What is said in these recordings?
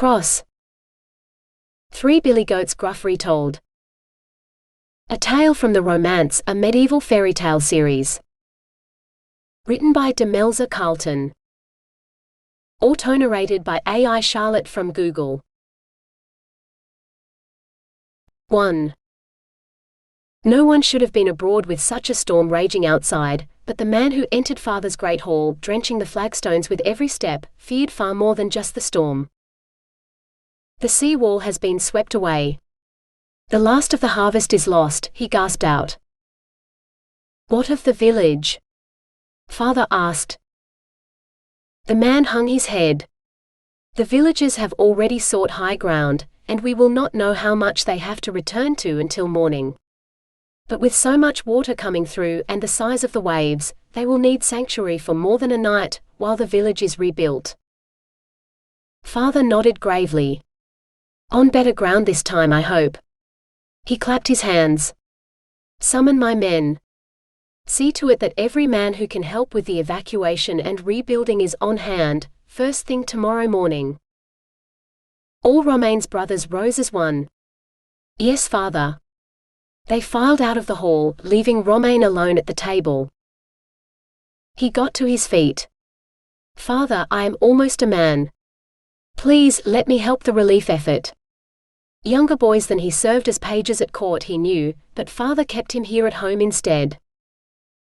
Cross. 3 Billy Goats Gruff Retold. A tale from the Romance, a medieval fairy tale series. Written by Demelza, Carlton. Autonarrated by AI Charlotte from Google. 1. No one should have been abroad with such a storm raging outside, but the man who entered Father's great hall, drenching the flagstones with every step, feared far more than just the storm. The sea wall has been swept away. The last of the harvest is lost, he gasped out. What of the village? Father asked. The man hung his head. The villagers have already sought high ground, and we will not know how much they have to return to until morning. But with so much water coming through and the size of the waves, they will need sanctuary for more than a night, while the village is rebuilt. Father nodded gravely. On better ground this time, I hope. He clapped his hands. Summon my men. See to it that every man who can help with the evacuation and rebuilding is on hand, first thing tomorrow morning. All Romein's brothers rose as one. Yes, Father. They filed out of the hall, leaving Romein alone at the table. He got to his feet. Father, I am almost a man. Please, let me help the relief effort. Younger boys than he served as pages at court, he knew, but Father kept him here at home instead.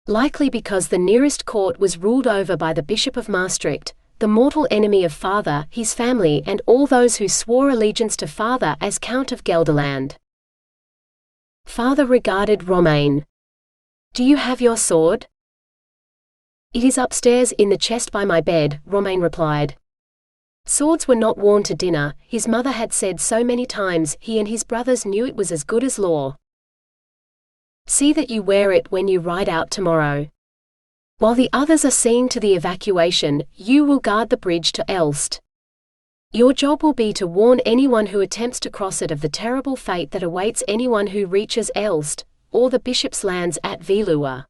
Likely because the nearest court was ruled over by the Bishop of Maastricht, the mortal enemy of Father, his family and all those who swore allegiance to Father as Count of Gelderland. Father regarded Romein. Do you have your sword? It is upstairs in the chest by my bed, Romein replied. Swords were not worn to dinner, his mother had said so many times. He and his brothers knew it was as good as law. See that you wear it when you ride out tomorrow. While the others are seeing to the evacuation, you will guard the bridge to Elst. Your job will be to warn anyone who attempts to cross it of the terrible fate that awaits anyone who reaches Elst, or the bishop's lands at Veluwe.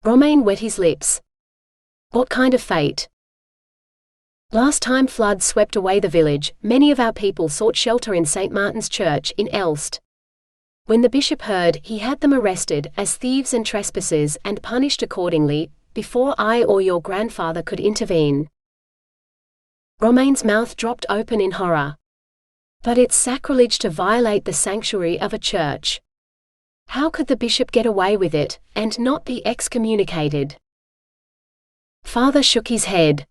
Romein wet his lips. What kind of fate? Last time floods swept away the village, many of our people sought shelter in St. Martin's Church in Elst. When the bishop heard, he had them arrested as thieves and trespassers and punished accordingly, before I or your grandfather could intervene. Romein's mouth dropped open in horror. But it's sacrilege to violate the sanctuary of a church. How could the bishop get away with it, and not be excommunicated? Father shook his head.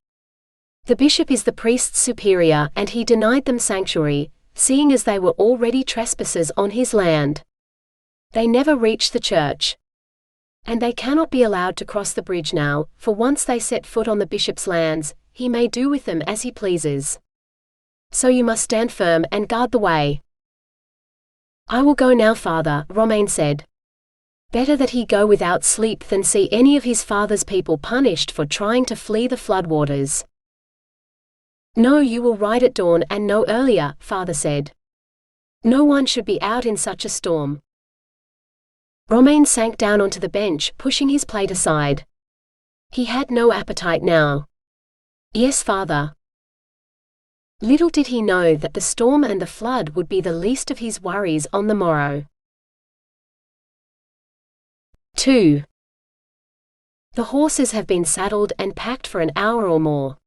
The bishop is the priest's superior, and he denied them sanctuary, seeing as they were already trespassers on his land. They never reached the church. And they cannot be allowed to cross the bridge now, for once they set foot on the bishop's lands, he may do with them as he pleases. So you must stand firm and guard the way. I will go now, Father, Romein said. Better that he go without sleep than see any of his father's people punished for trying to flee the floodwaters. No, you will ride at dawn and no earlier, Father said. No one should be out in such a storm. Romein sank down onto the bench, pushing his plate aside. He had no appetite now. Yes, Father. Little did he know that the storm and the flood would be the least of his worries on the morrow. 2. The horses have been saddled and packed for an hour or more.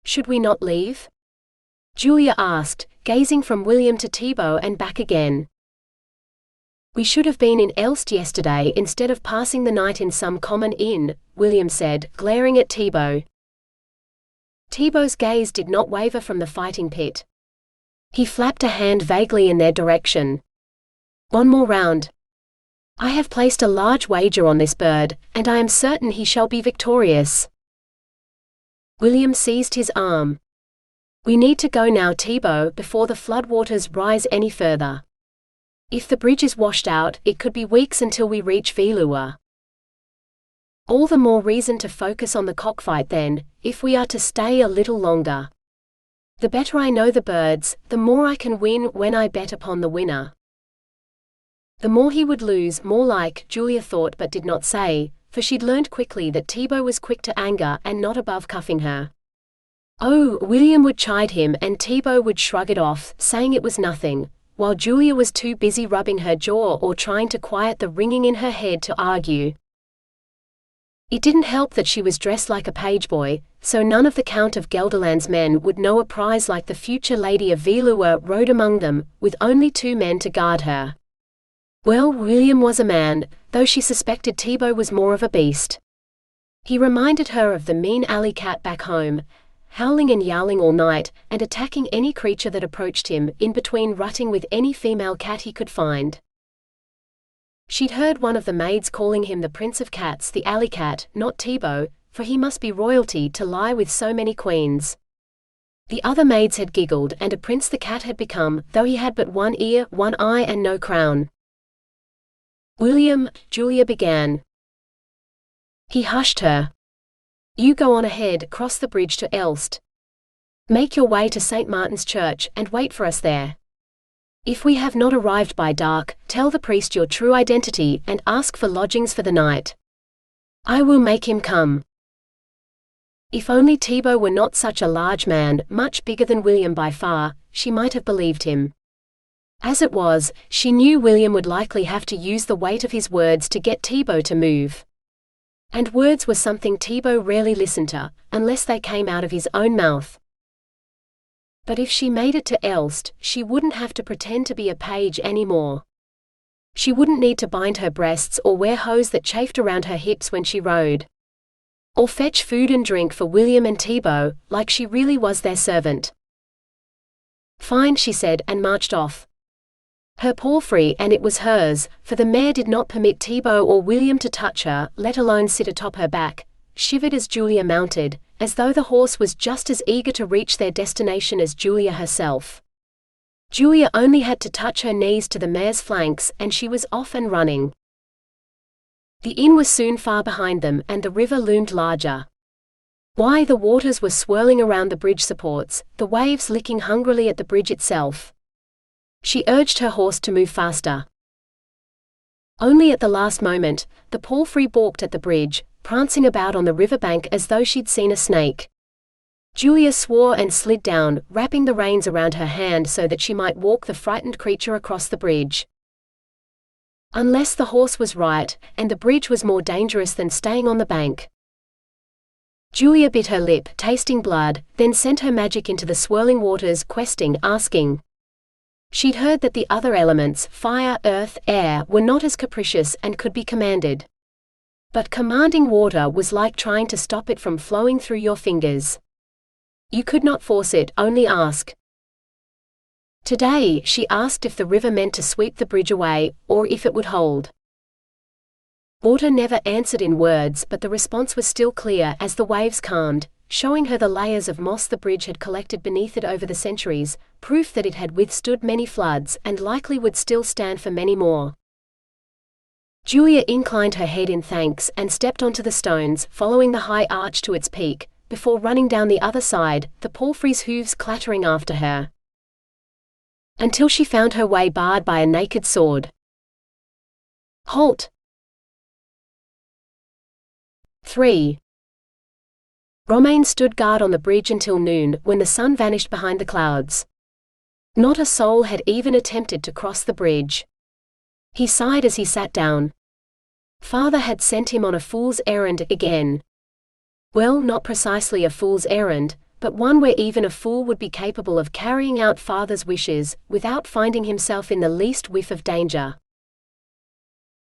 Should we not leave? Julia asked, gazing from William to Thibaut and back again. We should have been in Elst yesterday instead of passing the night in some common inn, William said, glaring at Thibaut. Thibaut's gaze did not waver from the fighting pit. He flapped a hand vaguely in their direction. One more round. I have placed a large wager on this bird, and I am certain he shall be victorious. William seized his arm. We need to go now, Thibaut, before the floodwaters rise any further. If the bridge is washed out, it could be weeks until we reach Veluwe. All the more reason to focus on the cockfight then, if we are to stay a little longer. The better I know the birds, the more I can win when I bet upon the winner. The more he would lose, more like, Julia thought but did not say, for she'd learned quickly that Thibaut was quick to anger and not above cuffing her. Oh, William would chide him and Thibaut would shrug it off, saying it was nothing, while Julia was too busy rubbing her jaw or trying to quiet the ringing in her head to argue. It didn't help that she was dressed like a pageboy, so none of the Count of Gelderland's men would know a prize like the future Lady of Veluwe rode among them, with only 2 men to guard her. Well, William was a man, though she suspected Thibaut was more of a beast. He reminded her of the mean alley cat back home, howling and yowling all night, and attacking any creature that approached him, in between rutting with any female cat he could find. She'd heard one of the maids calling him the Prince of Cats, the alley cat, not Thibaut, for he must be royalty to lie with so many queens. The other maids had giggled, and a prince the cat had become, though he had but 1 ear, 1 eye and no crown. William, Julia began. He hushed her. You go on ahead, cross the bridge to Elst. Make your way to St. Martin's Church, and wait for us there. If we have not arrived by dark, tell the priest your true identity, and ask for lodgings for the night. I will make him come. If only Thibaut were not such a large man, much bigger than William by far, she might have believed him. As it was, she knew William would likely have to use the weight of his words to get Thibaut to move. And words were something Thibaut rarely listened to, unless they came out of his own mouth. But if she made it to Elst, she wouldn't have to pretend to be a page anymore. She wouldn't need to bind her breasts or wear hose that chafed around her hips when she rode. Or fetch food and drink for William and Thibaut, like she really was their servant. Fine, she said, and marched off. Her palfrey, and it was hers, for the mare did not permit Thibaut or William to touch her, let alone sit atop her back, shivered as Julia mounted, as though the horse was just as eager to reach their destination as Julia herself. Julia only had to touch her knees to the mare's flanks, and she was off and running. The inn was soon far behind them, and the river loomed larger. Why, the waters were swirling around the bridge supports, the waves licking hungrily at the bridge itself. She urged her horse to move faster. Only at the last moment, the palfrey balked at the bridge, prancing about on the riverbank as though she'd seen a snake. Julia swore and slid down, wrapping the reins around her hand so that she might walk the frightened creature across the bridge. Unless the horse was right, and the bridge was more dangerous than staying on the bank. Julia bit her lip, tasting blood, then sent her magic into the swirling waters, questing, asking. She'd heard that the other elements, fire, earth, air, were not as capricious and could be commanded. But commanding water was like trying to stop it from flowing through your fingers. You could not force it, only ask. Today, she asked if the river meant to sweep the bridge away, or if it would hold. Water never answered in words, but the response was still clear as the waves calmed, showing her the layers of moss the bridge had collected beneath it over the centuries, proof that it had withstood many floods and likely would still stand for many more. Julia inclined her head in thanks and stepped onto the stones, following the high arch to its peak, before running down the other side, the palfrey's hooves clattering after her. Until she found her way barred by a naked sword. Halt! 3. Romein stood guard on the bridge until noon, when the sun vanished behind the clouds. Not a soul had even attempted to cross the bridge. He sighed as he sat down. Father had sent him on a fool's errand again. Well, not precisely a fool's errand, but one where even a fool would be capable of carrying out Father's wishes, without finding himself in the least whiff of danger.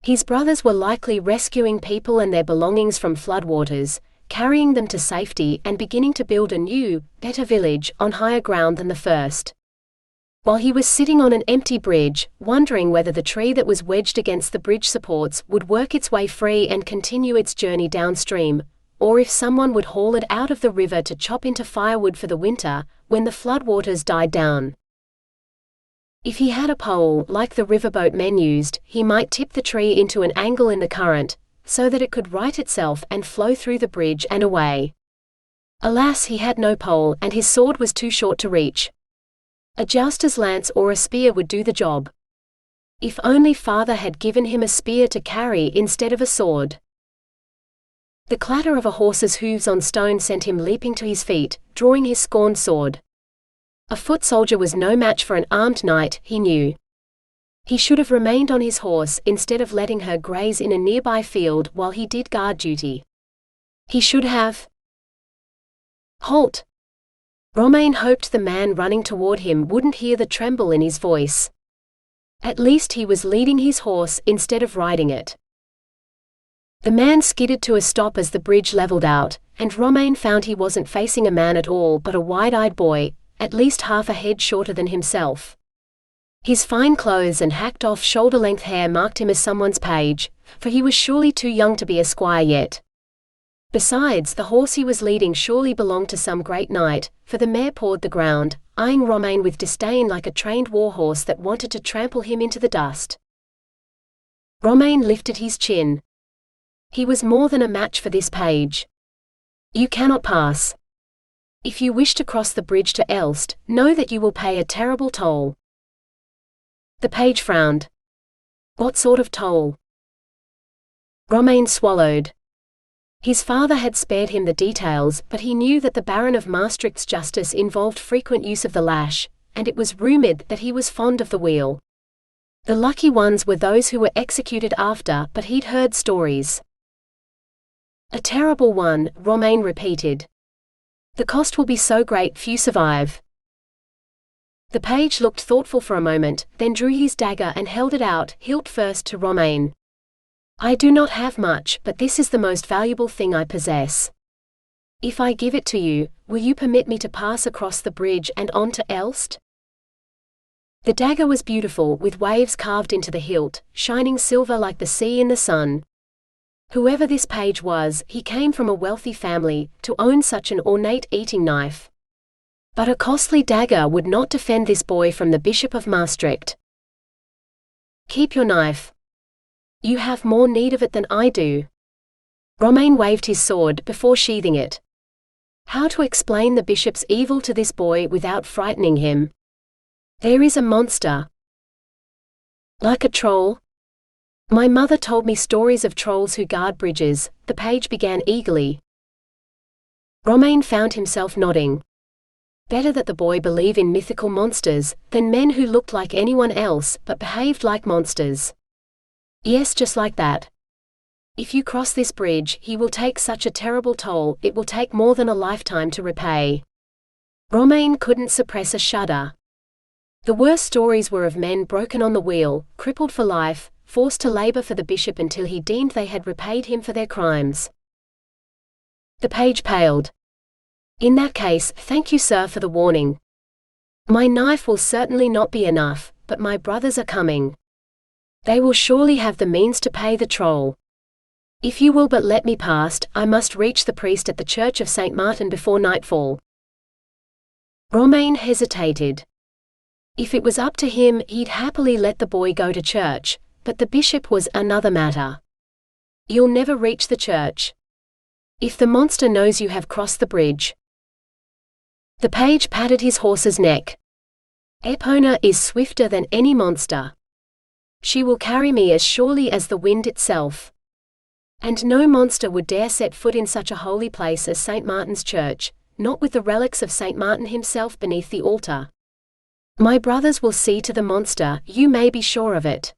His brothers were likely rescuing people and their belongings from floodwaters, carrying them to safety and beginning to build a new, better village on higher ground than the first. While he was sitting on an empty bridge, wondering whether the tree that was wedged against the bridge supports would work its way free and continue its journey downstream, or if someone would haul it out of the river to chop into firewood for the winter, when the floodwaters died down. If he had a pole, like the riverboat men used, he might tip the tree into an angle in the current, so that it could right itself and flow through the bridge and away. Alas, he had no pole, and his sword was too short to reach. A jouster's lance or a spear would do the job. If only Father had given him a spear to carry instead of a sword. The clatter of a horse's hooves on stone sent him leaping to his feet, drawing his scorned sword. A foot soldier was no match for an armed knight, he knew. He should have remained on his horse instead of letting her graze in a nearby field while he did guard duty. He should have. Halt! Romein hoped the man running toward him wouldn't hear the tremble in his voice. At least he was leading his horse instead of riding it. The man skidded to a stop as the bridge leveled out, and Romein found he wasn't facing a man at all but a wide-eyed boy, at least half a head shorter than himself. His fine clothes and hacked-off shoulder-length hair marked him as someone's page, for he was surely too young to be a squire yet. Besides, the horse he was leading surely belonged to some great knight, for the mare pawed the ground, eyeing Romein with disdain like a trained warhorse that wanted to trample him into the dust. Romein lifted his chin. He was more than a match for this page. You cannot pass. If you wish to cross the bridge to Elst, know that you will pay a terrible toll. The page frowned. What sort of toll? Romein swallowed. His father had spared him the details, but he knew that the Baron of Maastricht's justice involved frequent use of the lash, and it was rumored that he was fond of the wheel. The lucky ones were those who were executed after, but he'd heard stories. A terrible one, Romein repeated. The cost will be so great few survive. The page looked thoughtful for a moment, then drew his dagger and held it out, hilt first, to Romein. I do not have much, but this is the most valuable thing I possess. If I give it to you, will you permit me to pass across the bridge and on to Elst? The dagger was beautiful, with waves carved into the hilt, shining silver like the sea in the sun. Whoever this page was, he came from a wealthy family, to own such an ornate eating knife. But a costly dagger would not defend this boy from the Bishop of Maastricht. Keep your knife. You have more need of it than I do. Romein waved his sword before sheathing it. How to explain the bishop's evil to this boy without frightening him? There is a monster. Like a troll? My mother told me stories of trolls who guard bridges, the page began eagerly. Romein found himself nodding. Better that the boy believe in mythical monsters, than men who looked like anyone else, but behaved like monsters. Yes, just like that. If you cross this bridge, he will take such a terrible toll, it will take more than a lifetime to repay. Romein couldn't suppress a shudder. The worst stories were of men broken on the wheel, crippled for life, forced to labor for the bishop until he deemed they had repaid him for their crimes. The page paled. In that case, thank you, sir, for the warning. My knife will certainly not be enough, but my brothers are coming. They will surely have the means to pay the troll. If you will but let me past, I must reach the priest at the church of St. Martin before nightfall. Romein hesitated. If it was up to him, he'd happily let the boy go to church, but the bishop was another matter. You'll never reach the church. If the monster knows you have crossed the bridge. The page patted his horse's neck. Epona is swifter than any monster. She will carry me as surely as the wind itself. And no monster would dare set foot in such a holy place as St. Martin's Church, not with the relics of St. Martin himself beneath the altar. My brothers will see to the monster, you may be sure of it.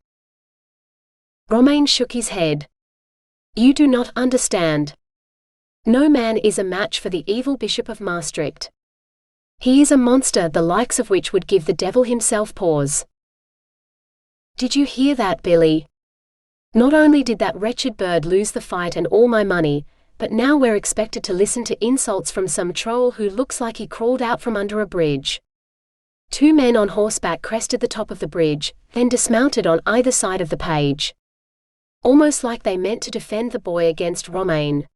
Romein shook his head. You do not understand. No man is a match for the evil Bishop of Maastricht. He is a monster the likes of which would give the devil himself pause. Did you hear that, Billy? Not only did that wretched bird lose the fight and all my money, but now we're expected to listen to insults from some troll who looks like he crawled out from under a bridge. Two men on horseback crested the top of the bridge, then dismounted on either side of the page. Almost like they meant to defend the boy against Romein.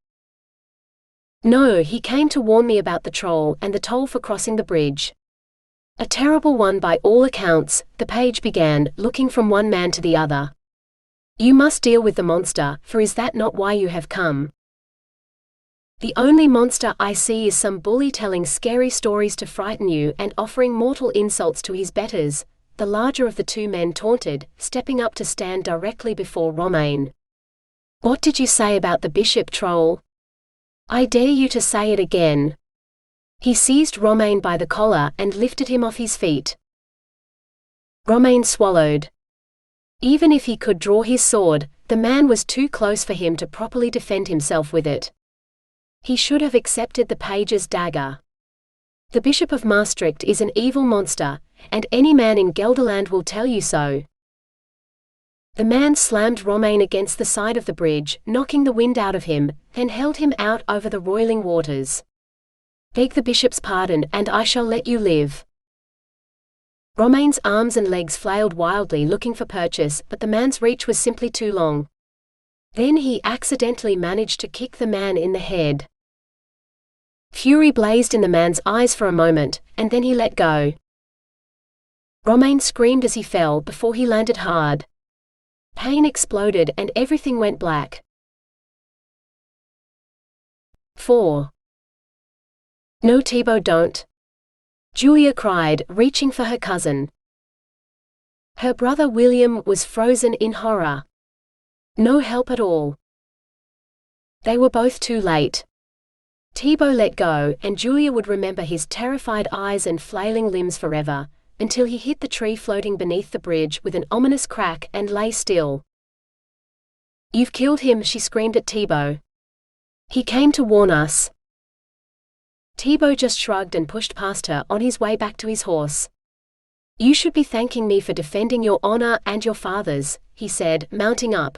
No, he came to warn me about the troll and the toll for crossing the bridge. A terrible one by all accounts, the page began, looking from one man to the other. You must deal with the monster, for is that not why you have come? The only monster I see is some bully telling scary stories to frighten you and offering mortal insults to his betters, the larger of the two men taunted, stepping up to stand directly before Romein. What did you say about the bishop, troll? I dare you to say it again. He seized Romein by the collar and lifted him off his feet. Romein swallowed. Even if he could draw his sword, the man was too close for him to properly defend himself with it. He should have accepted the page's dagger. The Bishop of Maastricht is an evil monster, and any man in Gelderland will tell you so. The man slammed Romein against the side of the bridge, knocking the wind out of him, then held him out over the roiling waters. Beg the bishop's pardon, and I shall let you live. Romein's arms and legs flailed wildly looking for purchase, but the man's reach was simply too long. Then he accidentally managed to kick the man in the head. Fury blazed in the man's eyes for a moment, and then he let go. Romein screamed as he fell before he landed hard. Pain exploded and everything went black. 4. No, Thibaut, don't. Julia cried, reaching for her cousin. Her brother William was frozen in horror. No help at all. They were both too late. Thibaut let go, and Julia would remember his terrified eyes and flailing limbs forever, until he hit the tree floating beneath the bridge with an ominous crack and lay still. You've killed him, she screamed at Thibaut. He came to warn us. Thibaut just shrugged and pushed past her on his way back to his horse. You should be thanking me for defending your honor and your father's, he said, mounting up.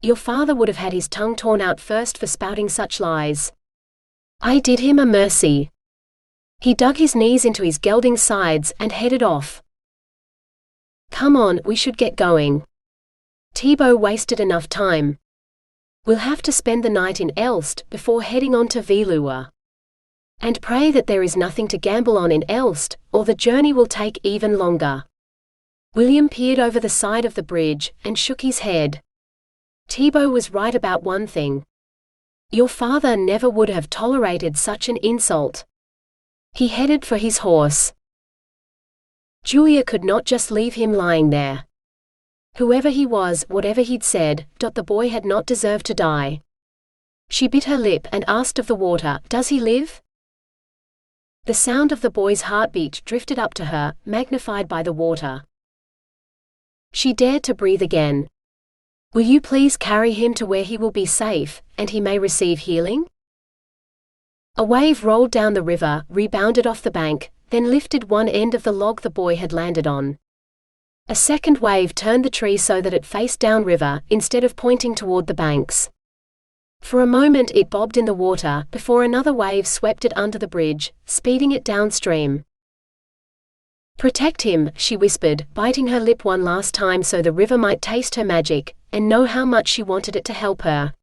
Your father would have had his tongue torn out first for spouting such lies. I did him a mercy. He dug his knees into his gelding's sides and headed off. Come on, we should get going. Thibaut wasted enough time. We'll have to spend the night in Elst before heading on to Veluwe. And pray that there is nothing to gamble on in Elst, or the journey will take even longer. William peered over the side of the bridge and shook his head. Thibaut was right about one thing. Your father never would have tolerated such an insult. He headed for his horse. Julia could not just leave him lying there. Whoever he was, whatever he'd said, the boy had not deserved to die. She bit her lip and asked of the water, does he live? The sound of the boy's heartbeat drifted up to her, magnified by the water. She dared to breathe again. Will you please carry him to where he will be safe, and he may receive healing? A wave rolled down the river, rebounded off the bank, then lifted one end of the log the boy had landed on. A second wave turned the tree so that it faced downriver, instead of pointing toward the banks. For a moment it bobbed in the water, before another wave swept it under the bridge, speeding it downstream. Protect him, she whispered, biting her lip one last time so the river might taste her magic, and know how much she wanted it to help her.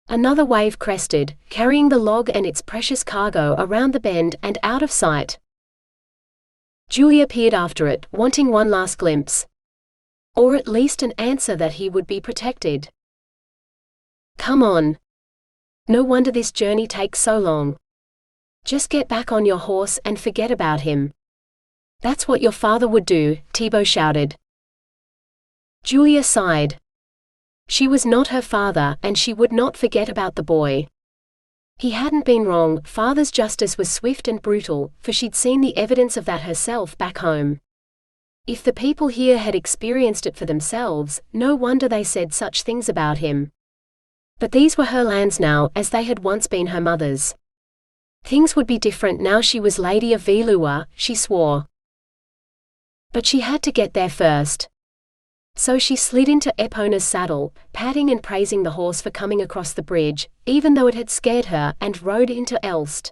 Another wave crested, carrying the log and its precious cargo around the bend and out of sight. Julia peered after it, wanting one last glimpse. Or at least an answer that he would be protected. Come on. No wonder this journey takes so long. Just get back on your horse and forget about him. That's what your father would do, Thibaut shouted. Julia sighed. She was not her father, and she would not forget about the boy. He hadn't been wrong, father's justice was swift and brutal, for she'd seen the evidence of that herself back home. If the people here had experienced it for themselves, no wonder they said such things about him. But these were her lands now, as they had once been her mother's. Things would be different now she was Lady of Veluwe, she swore. But she had to get there first. So she slid into Epona's saddle, patting and praising the horse for coming across the bridge, even though it had scared her, and rode into Elst.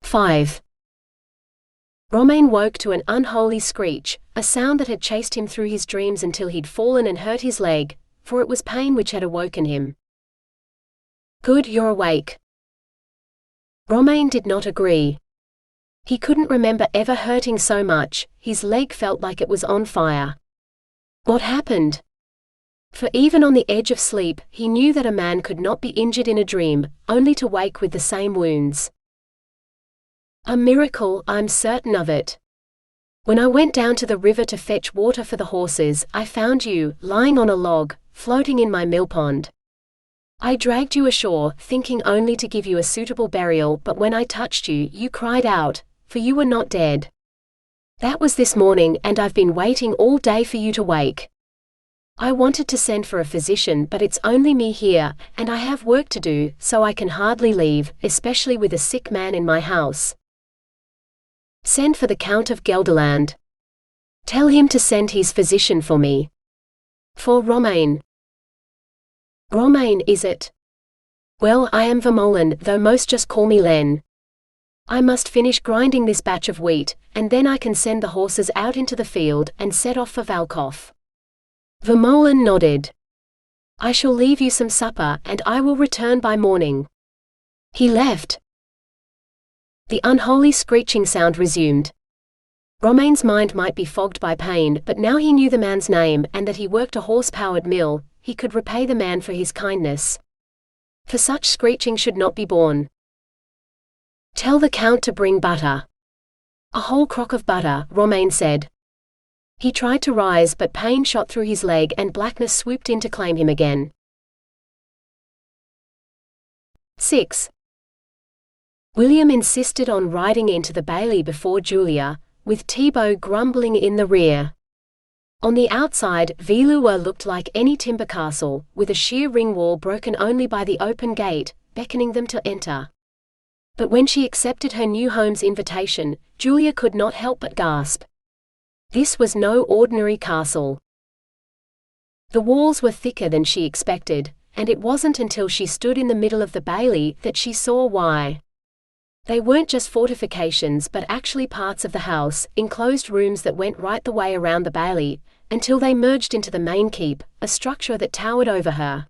5. Romein woke to an unholy screech, a sound that had chased him through his dreams until he'd fallen and hurt his leg, for it was pain which had awoken him. Good, you're awake. Romein did not agree. He couldn't remember ever hurting so much, his leg felt like it was on fire. What happened? For even on the edge of sleep, he knew that a man could not be injured in a dream, only to wake with the same wounds. A miracle, I'm certain of it. When I went down to the river to fetch water for the horses, I found you, lying on a log, floating in my mill pond. I dragged you ashore, thinking only to give you a suitable burial, but when I touched you, you cried out, for you were not dead. That was this morning, and I've been waiting all day for you to wake. I wanted to send for a physician, but it's only me here, and I have work to do, so I can hardly leave, especially with a sick man in my house. Send for the Count of Gelderland. Tell him to send his physician for me. For Romein. Romein, is it? Well, I am Vermeulen, though most just call me Len. I must finish grinding this batch of wheat, and then I can send the horses out into the field, and set off for Valkhof. Vermeulen nodded. I shall leave you some supper, and I will return by morning. He left. The unholy screeching sound resumed. Romein's mind might be fogged by pain, but now he knew the man's name, and that he worked a horse-powered mill. He could repay the man for his kindness. For such screeching should not be borne. Tell the Count to bring butter. A whole crock of butter, Romein said. He tried to rise, but pain shot through his leg and blackness swooped in to claim him again. 6. William insisted on riding into the bailey before Julia, with Thibaut grumbling in the rear. On the outside, Villua looked like any timber castle, with a sheer ring wall broken only by the open gate, beckoning them to enter. But when she accepted her new home's invitation, Julia could not help but gasp. This was no ordinary castle. The walls were thicker than she expected, and it wasn't until she stood in the middle of the bailey that she saw why. They weren't just fortifications but actually parts of the house, enclosed rooms that went right the way around the bailey, until they merged into the main keep, a structure that towered over her.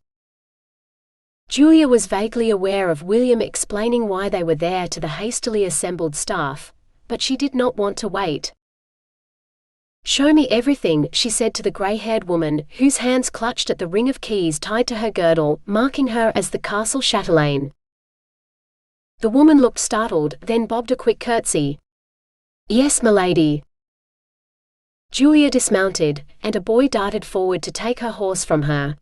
Julia was vaguely aware of William explaining why they were there to the hastily assembled staff, but she did not want to wait. Show me everything, she said to the grey-haired woman, whose hands clutched at the ring of keys tied to her girdle, marking her as the castle chatelaine. The woman looked startled, then bobbed a quick curtsy. Yes, milady. Julia dismounted, and a boy darted forward to take her horse from her.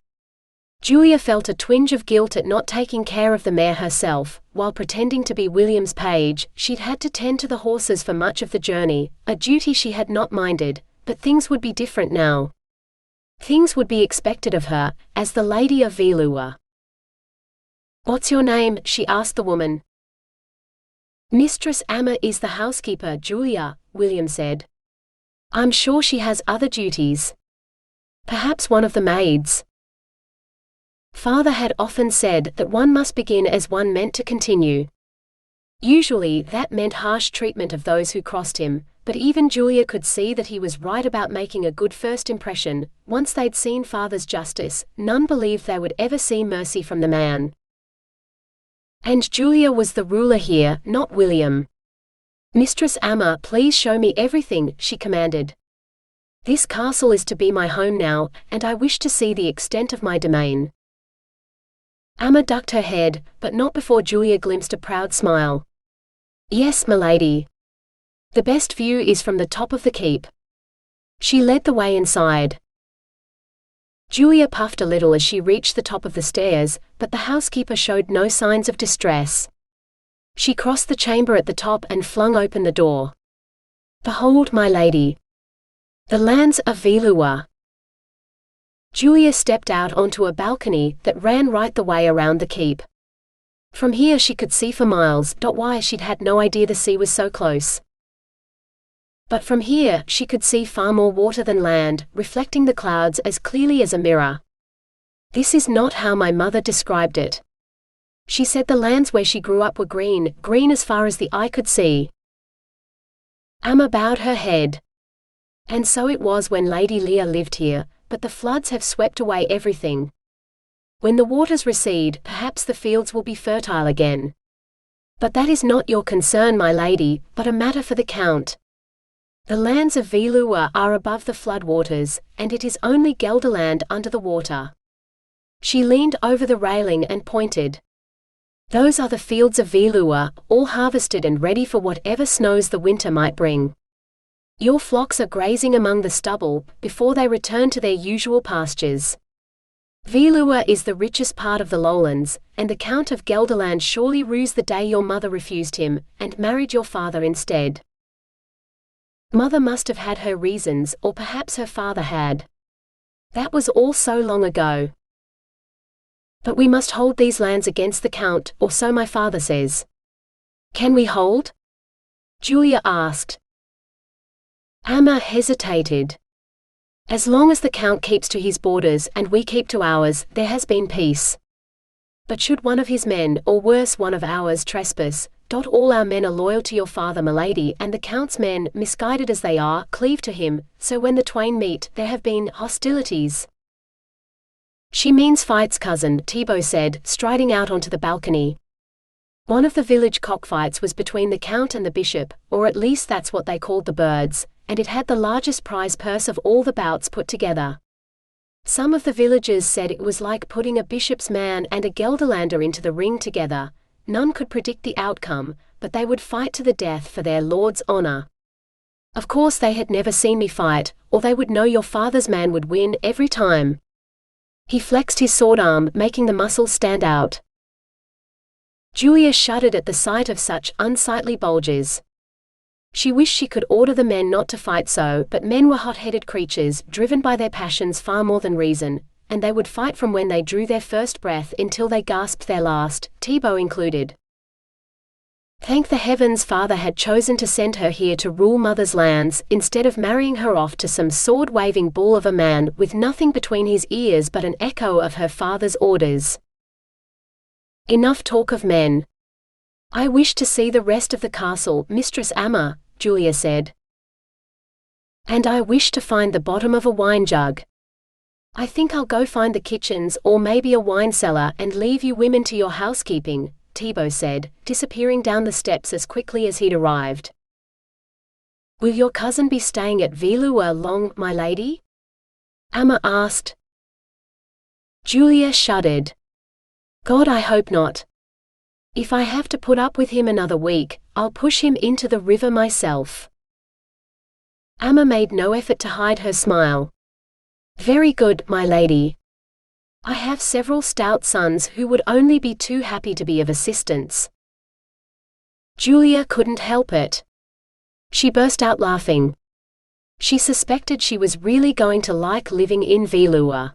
Julia felt a twinge of guilt at not taking care of the mare herself. While pretending to be William's page, she'd had to tend to the horses for much of the journey, a duty she had not minded, but things would be different now. Things would be expected of her, as the Lady of Villua. What's your name? She asked the woman. Mistress Amma is the housekeeper, Julia, William said. I'm sure she has other duties. Perhaps one of the maids. Father had often said that one must begin as one meant to continue. Usually that meant harsh treatment of those who crossed him, but even Julia could see that he was right about making a good first impression. Once they'd seen Father's justice, none believed they would ever see mercy from the man. And Julia was the ruler here, not William. Mistress Amma, please show me everything, she commanded. This castle is to be my home now, and I wish to see the extent of my domain. Amma ducked her head, but not before Julia glimpsed a proud smile. Yes, milady. The best view is from the top of the keep. She led the way inside. Julia puffed a little as she reached the top of the stairs, but the housekeeper showed no signs of distress. She crossed the chamber at the top and flung open the door. Behold, my lady. The lands of Villua. Julia stepped out onto a balcony that ran right the way around the keep. From here she could see for miles. Why she'd had no idea the sea was so close. But from here she could see far more water than land, reflecting the clouds as clearly as a mirror. This is not how my mother described it. She said the lands where she grew up were green, green as far as the eye could see. Amma bowed her head. And so it was when Lady Leah lived here, but the floods have swept away everything. When the waters recede, perhaps the fields will be fertile again. But that is not your concern, my lady, but a matter for the Count. The lands of Villua are above the flood waters, and it is only Gelderland under the water. She leaned over the railing and pointed. Those are the fields of Villua, all harvested and ready for whatever snows the winter might bring. Your flocks are grazing among the stubble, before they return to their usual pastures. Veluwe is the richest part of the lowlands, and the Count of Gelderland surely rues the day your mother refused him, and married your father instead. Mother must have had her reasons, or perhaps her father had. That was all so long ago. But we must hold these lands against the Count, or so my father says. Can we hold? Julia asked. Amma hesitated. As long as the Count keeps to his borders and we keep to ours, there has been peace. But should one of his men, or worse one of ours, trespass, all our men are loyal to your father milady, and the Count's men, misguided as they are, cleave to him, so when the twain meet, there have been hostilities. She means fights, cousin, Thibaut said, striding out onto the balcony. One of the village cockfights was between the Count and the bishop, or at least that's what they called the birds, and it had the largest prize purse of all the bouts put together. Some of the villagers said it was like putting a bishop's man and a Gelderlander into the ring together. None could predict the outcome, but they would fight to the death for their lord's honor. Of course they had never seen me fight, or they would know your father's man would win every time. He flexed his sword arm, making the muscles stand out. Julia shuddered at the sight of such unsightly bulges. She wished she could order the men not to fight so, but men were hot-headed creatures, driven by their passions far more than reason, and they would fight from when they drew their first breath until they gasped their last, Thibaut included. Thank the heavens father had chosen to send her here to rule mother's lands, instead of marrying her off to some sword-waving bull of a man with nothing between his ears but an echo of her father's orders. Enough talk of men. I wish to see the rest of the castle, Mistress Amma, Julia said. And I wish to find the bottom of a wine jug. I think I'll go find the kitchens, or maybe a wine cellar, and leave you women to your housekeeping, Thibaut said, disappearing down the steps as quickly as he'd arrived. Will your cousin be staying at Veluwe long, my lady? Amma asked. Julia shuddered. God, I hope not. If I have to put up with him another week, I'll push him into the river myself. Amma made no effort to hide her smile. Very good, my lady. I have several stout sons who would only be too happy to be of assistance. Julia couldn't help it. She burst out laughing. She suspected she was really going to like living in Veluwe.